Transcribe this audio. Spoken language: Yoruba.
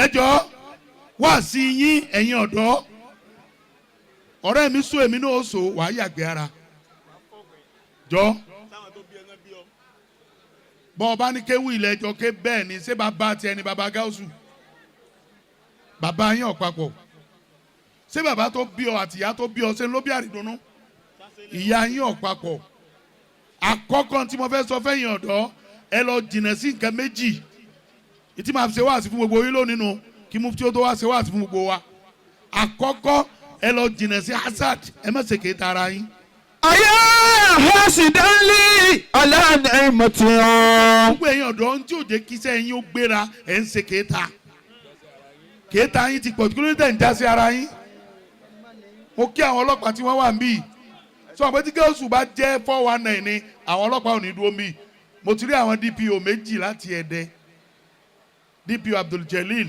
ẹjọ́ wá sí yín ẹ̀yin ọ̀dọ́ ọ̀rẹ́ mi sọ èmi náà sọ wàá yàgbé ara jọ bọ́ ọba ní kéwì ilẹ̀ ẹjọ́ ké bẹ́ẹ̀ ni ṣé bàbá tiẹ̀ ni bàbá gáúsù bàbá yín ọ̀pápọ̀ ṣé bàbá tó bí ọ àtìyá tó bí ọ ṣe ló bí àrídùnnú ìyá yín ọ̀pápọ̀ àkọ́kọ́ tí mo fẹ́ sọ fẹ́yìn ọ̀dọ́ ẹ lọ jìnnà sí nǹkan méjì ìtí máa fi ṣe wáàsí fún gbogbo yín lónìí nù kí mufti ó tó wá ṣe wáàsí fún gbogbo wa àkọ́kọ́ ẹ lọ jìnnà sí hasad ẹ má ṣe kéta ara yín. ayé hasidali ọlọ́ọ̀nà ìmọ̀tìyàn. gbogbo ẹ̀yin ọ̀dọ́ ń tí ò jẹ́ kí iṣẹ́ yín ó gbéra ẹ̀ ń ṣe kéta kéta yín ti pọ̀ kí ló ń tẹ̀ ń já sí ara yín. mo kí àwọn ọlọ́pàá tí wọ́n wà níbí sọ pé tí Gáúsù bá jẹ́ 419 ni àwọn ọlọ́pàá ò ní dúró mí mo ti rí àwọn DPO méjì láti Ẹdẹ DPO Abdul Jalil